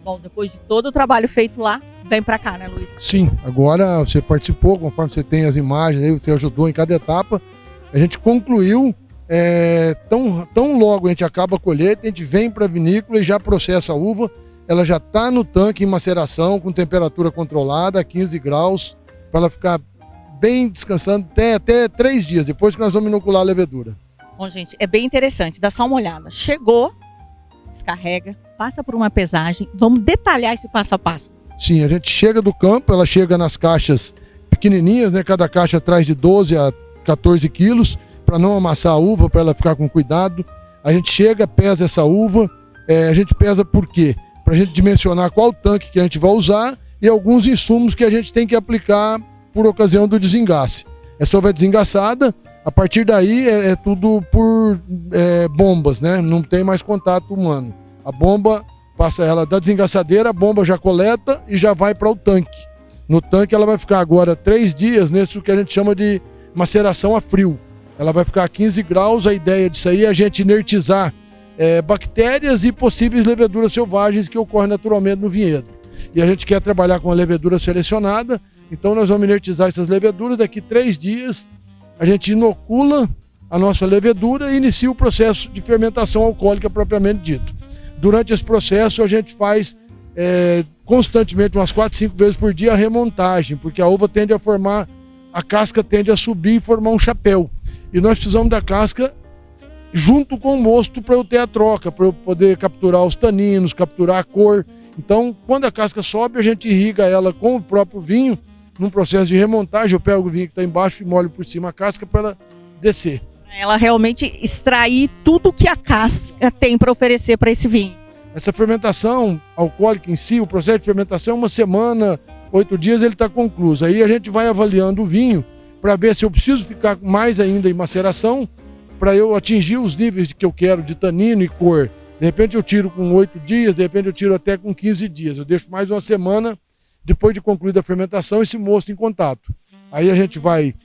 Bom, depois de todo o trabalho feito lá, vem para cá, né, Luiz? Sim, agora você participou, conforme você tem as imagens, aí você ajudou em cada etapa. A gente concluiu, tão logo a gente acaba a colheita, a gente vem para a vinícola e já processa a uva. Ela já está no tanque em maceração, com temperatura controlada, a 15 graus, para ela ficar bem descansando até 3 dias, depois que nós vamos inocular a levedura. Bom, gente, é bem interessante, dá só uma olhada. Chegou, descarrega, passa por uma pesagem, vamos detalhar esse passo a passo. Sim, a gente chega do campo, ela chega nas caixas pequenininhas, né? Cada caixa atrás de 12 a 14 quilos, para não amassar a uva, para ela ficar com cuidado. A gente chega, pesa essa uva, a gente pesa por quê? Para a gente dimensionar qual tanque que a gente vai usar e alguns insumos que a gente tem que aplicar por ocasião do desengace. Essa uva é desengaçada, a partir daí é tudo por bombas, né? Não tem mais contato humano. A bomba passa ela da desengaçadeira, a bomba já coleta e já vai para o tanque. No tanque ela vai ficar agora 3 dias nesse que a gente chama de maceração a frio. Ela vai ficar a 15 graus, a ideia disso aí é a gente inertizar bactérias e possíveis leveduras selvagens que ocorrem naturalmente no vinhedo. e a gente quer trabalhar com a levedura selecionada. Então nós vamos inertizar essas leveduras. Daqui 3 dias a gente inocula a nossa levedura e inicia o processo de fermentação alcoólica propriamente dito. Durante esse processo a gente faz constantemente, umas 4, 5 vezes por dia, a remontagem, porque a uva tende a formar, a casca tende a subir e formar um chapéu. E nós precisamos da casca junto com o mosto para eu ter a troca, para eu poder capturar os taninos, capturar a cor. Então, quando a casca sobe, a gente irriga ela com o próprio vinho, num processo de remontagem. Eu pego o vinho que está embaixo e molho por cima a casca para ela descer. Ela realmente extrair tudo que a casca tem para oferecer para esse vinho. Essa fermentação alcoólica em si, o processo de fermentação, 1 semana, 8 dias, ele está concluído. Aí a gente vai avaliando o vinho para ver se eu preciso ficar mais ainda em maceração para eu atingir os níveis que eu quero de tanino e cor. De repente eu tiro com 8 dias, de repente eu tiro até com 15 dias. Eu deixo mais 1 semana depois de concluída a fermentação esse mosto em contato. Aí a gente vai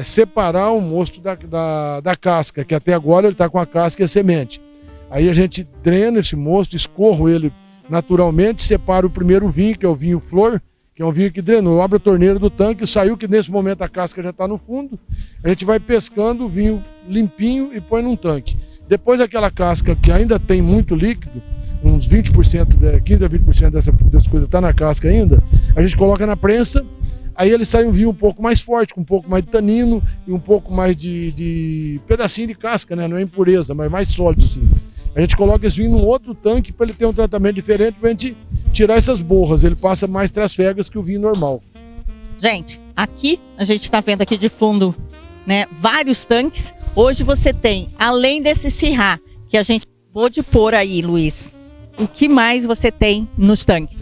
separar o mosto da casca, que até agora ele está com a casca e a semente. Aí a gente drena esse mosto, escorro ele naturalmente, separo o primeiro vinho, que é o vinho flor, que é um vinho que drenou. Eu abro a torneira do tanque, saiu que nesse momento a casca já está no fundo. A gente vai pescando o vinho limpinho e põe num tanque. Depois aquela casca que ainda tem muito líquido, uns 20%, 15 a 20% dessa coisa está na casca ainda, a gente coloca na prensa. Aí ele sai um vinho um pouco mais forte, com um pouco mais de tanino e um pouco mais de pedacinho de casca, né? Não é impureza, mas mais sólido assim. A gente coloca esse vinho num outro tanque para ele ter um tratamento diferente, para a gente tirar essas borras. Ele passa mais trasfegas que o vinho normal. Gente, aqui a gente está vendo aqui de fundo, né, vários tanques. Hoje você tem, além desse Syrah, que a gente acabou de pôr aí, Luiz, o que mais você tem nos tanques?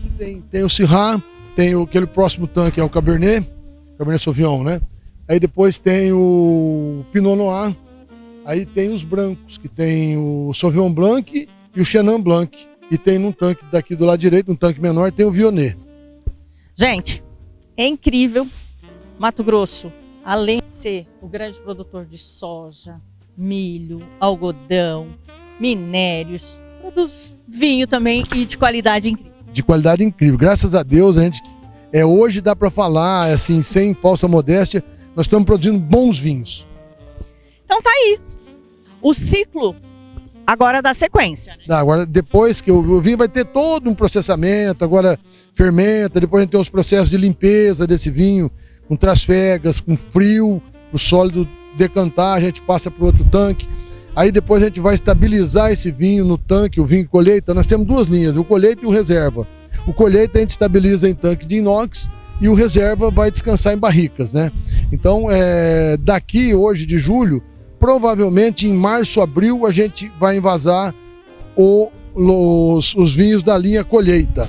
Tem o Syrah, tem aquele próximo tanque, é o Cabernet Sauvignon, né? Aí depois tem o Pinot Noir. Aí tem os brancos, que tem o Sauvignon Blanc e o Chenin Blanc. E tem num tanque daqui do lado direito, num tanque menor, tem o Viognier. Gente, é incrível. Mato Grosso, além de ser o grande produtor de soja, milho, algodão, minérios, produz vinho também e de qualidade incrível. De qualidade incrível. Graças a Deus, a gente hoje dá para falar, assim, sem falsa modéstia, nós estamos produzindo bons vinhos. Então tá aí. O ciclo agora dá sequência, né? Agora, depois que o vinho vai ter todo um processamento, agora fermenta, depois a gente tem os processos de limpeza desse vinho, com trasfegas, com frio, o sólido decantar, a gente passa para o outro tanque. Aí depois a gente vai estabilizar esse vinho no tanque, o vinho colheita. Nós temos 2 linhas, o colheita e o reserva. O colheita a gente estabiliza em tanque de inox e o reserva vai descansar em barricas, né? Então, daqui hoje de julho, provavelmente em março, abril, a gente vai envasar os vinhos da linha colheita.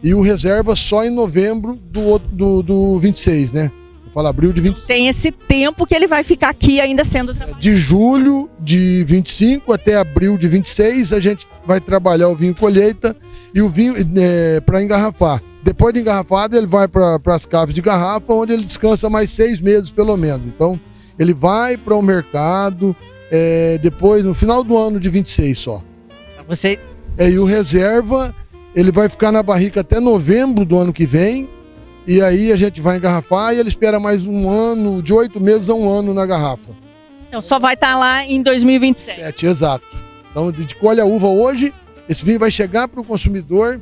E o reserva só em novembro do 26, né? Vou falar abril de 26. Tem esse tempo que ele vai ficar aqui ainda sendo trabalhado. De julho de 25 até abril de 26, a gente vai trabalhar o vinho colheita e o vinho para engarrafar. Depois de engarrafado, ele vai para as caves de garrafa, onde ele descansa mais 6 meses, pelo menos. Então, ele vai para o mercado depois, no final do ano de 26 só. Você... E o reserva, ele vai ficar na barrica até novembro do ano que vem. E aí a gente vai engarrafar e ele espera mais um ano, de 8 meses a 1 ano na garrafa. Então só vai estar lá em 2027. Exato. Então a gente colhe a uva hoje, esse vinho vai chegar para o consumidor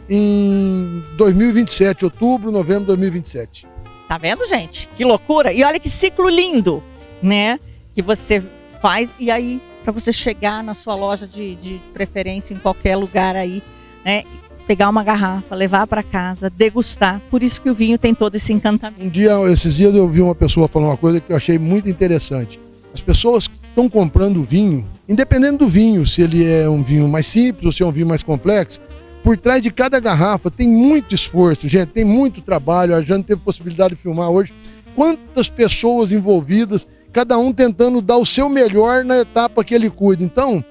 em 2027, outubro, novembro de 2027. Tá vendo, gente? Que loucura! E olha que ciclo lindo, né? Que você faz e aí para você chegar na sua loja de preferência em qualquer lugar aí, né? Pegar uma garrafa, levar para casa, degustar. Por isso que o vinho tem todo esse encantamento. Esses dias eu vi uma pessoa falando uma coisa que eu achei muito interessante. As pessoas estão comprando vinho, independente do vinho, se ele é um vinho mais simples ou se é um vinho mais complexo, por trás de cada garrafa tem muito esforço, gente, tem muito trabalho. A Jane teve possibilidade de filmar hoje. Quantas pessoas envolvidas, cada um tentando dar o seu melhor na etapa que ele cuida. Então,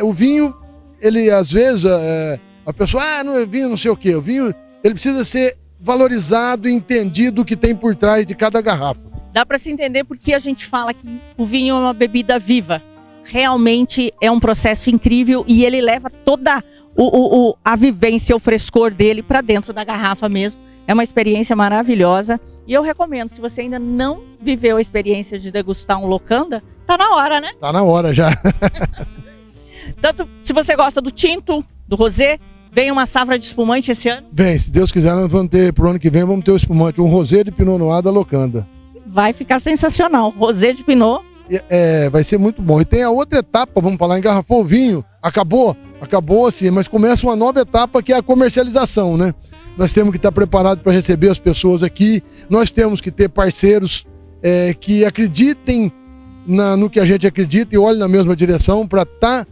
o vinho, ele às vezes, a pessoa, não é vinho, não sei o quê. O vinho, ele precisa ser valorizado e entendido o que tem por trás de cada garrafa. Dá para se entender porque a gente fala que o vinho é uma bebida viva. Realmente é um processo incrível e ele leva toda a vivência, o frescor dele para dentro da garrafa mesmo. É uma experiência maravilhosa. E eu recomendo, se você ainda não viveu a experiência de degustar um Locanda, tá na hora, né? Tá na hora já. Tanto se você gosta do tinto, do rosé, vem uma safra de espumante esse ano. Vem, se Deus quiser, nós vamos ter, pro ano que vem, vamos ter o espumante, um rosé de Pinot Noir da Locanda. Vai ficar sensacional. Rosé de Pinot. Vai ser muito bom. E tem a outra etapa, vamos falar, engarrafou o vinho, acabou assim, mas começa uma nova etapa que é a comercialização, né? Nós temos que estar preparados para receber as pessoas aqui, nós temos que ter parceiros que acreditem no que a gente acredita e olhem na mesma direção para estar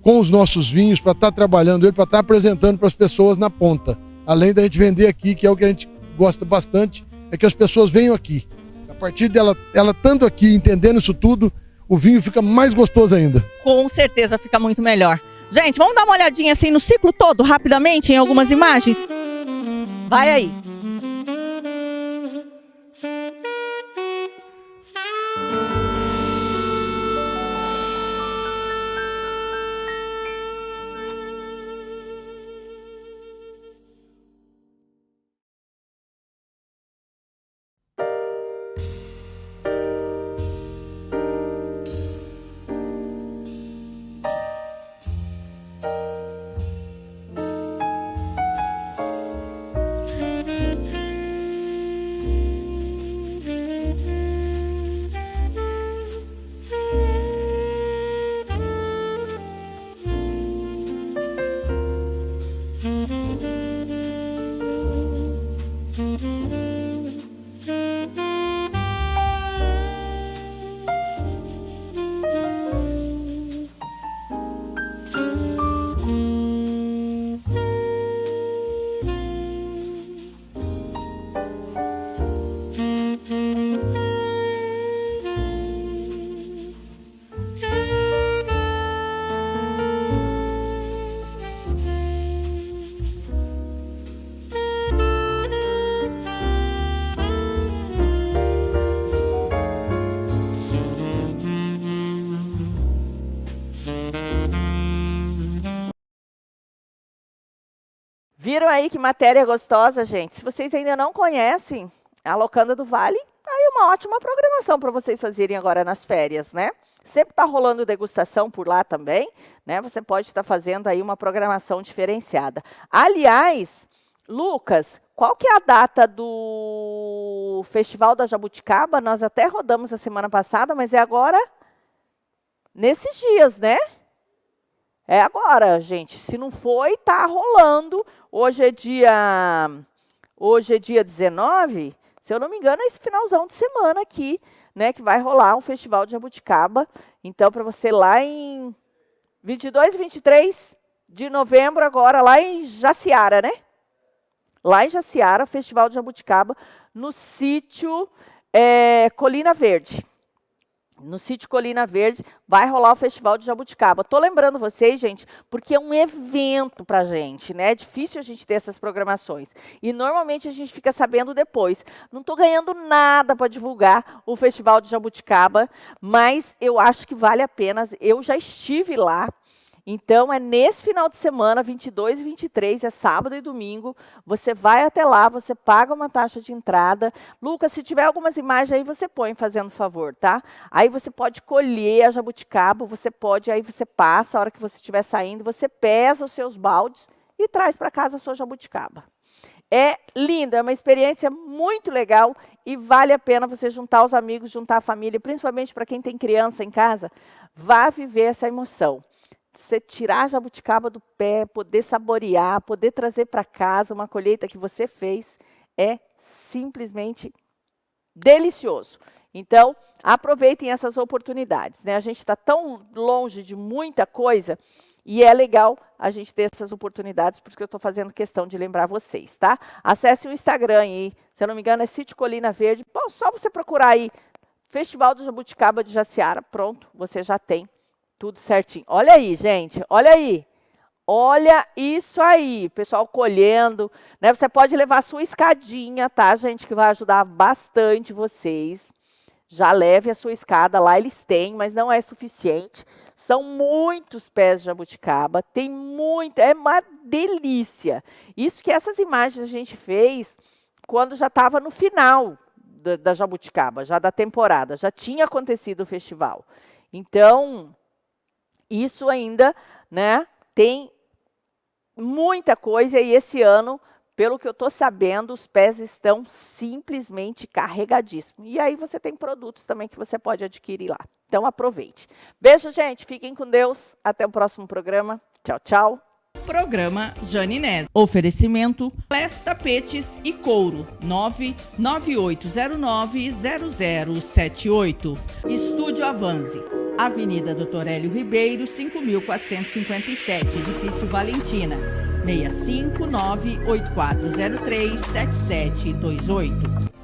com os nossos vinhos, para estar trabalhando ele, para estar apresentando para as pessoas na ponta. Além da gente vender aqui, que é o que a gente gosta bastante, é que as pessoas venham aqui. A partir dela, ela estando aqui, entendendo isso tudo, o vinho fica mais gostoso ainda. Com certeza fica muito melhor. Gente, vamos dar uma olhadinha assim no ciclo todo, rapidamente, em algumas imagens? Vai aí. Viram aí que matéria gostosa, gente? Se vocês ainda não conhecem a Locanda do Vale, aí é uma ótima programação para vocês fazerem agora nas férias, né? Sempre está rolando degustação por lá também, né? Você pode estar fazendo aí uma programação diferenciada. Aliás, Lucas, qual que é a data do Festival da Jabuticaba? Nós até rodamos a semana passada, mas é agora nesses dias, né? É agora, gente. Se não foi, tá rolando. Hoje é dia 19, se eu não me engano, é esse finalzão de semana aqui, né, que vai rolar um festival de jabuticaba. Então, para você lá em 22 e 23 de novembro, agora lá em Jaciara, né? Lá em Jaciara, Festival de Jabuticaba, no sítio Colina Verde. No sítio Colina Verde vai rolar o Festival de Jabuticaba. Tô lembrando vocês, gente, porque é um evento pra gente, né? É difícil a gente ter essas programações. E normalmente a gente fica sabendo depois. Não tô ganhando nada para divulgar o Festival de Jabuticaba, mas eu acho que vale a pena. Eu já estive lá. Então, é nesse final de semana, 22 e 23, é sábado e domingo. Você vai até lá, você paga uma taxa de entrada. Lucas, se tiver algumas imagens aí, você põe, fazendo favor, tá? Aí você pode colher a jabuticaba, aí você passa, a hora que você estiver saindo, você pesa os seus baldes e traz para casa a sua jabuticaba. É lindo, é uma experiência muito legal e vale a pena você juntar os amigos, juntar a família, principalmente para quem tem criança em casa, vá viver essa emoção. Você tirar a jabuticaba do pé, poder saborear, poder trazer para casa uma colheita que você fez, é simplesmente delicioso. Então, aproveitem essas oportunidades, né? A gente está tão longe de muita coisa e é legal a gente ter essas oportunidades, porque eu estou fazendo questão de lembrar vocês, tá? Acesse o Instagram aí, se eu não me engano é Sítio Colina Verde. Bom, só você procurar aí Festival do Jabuticaba de Jaciara, pronto, você já tem tudo certinho. Olha aí, gente, olha aí. Olha isso aí, pessoal colhendo, né? Você pode levar a sua escadinha, tá, gente? Que vai ajudar bastante vocês. já leve a sua escada lá, eles têm, mas não é suficiente. São muitos pés de jabuticaba, tem muito, é uma delícia. Isso que essas imagens a gente fez quando já estava no final da jabuticaba, já da temporada, já tinha acontecido o festival. Então, isso ainda, né, tem muita coisa, e esse ano, pelo que eu estou sabendo, os pés estão simplesmente carregadíssimos. E aí você tem produtos também que você pode adquirir lá. Então aproveite. Beijo, gente. Fiquem com Deus. Até o próximo programa. Tchau, tchau. Programa Janinés. Oferecimento Lés Tapetes e Couro 998090078. Estúdio Avanze. Avenida Doutor Hélio Ribeiro, 5.457, Edifício Valentina. 659-8403-7728.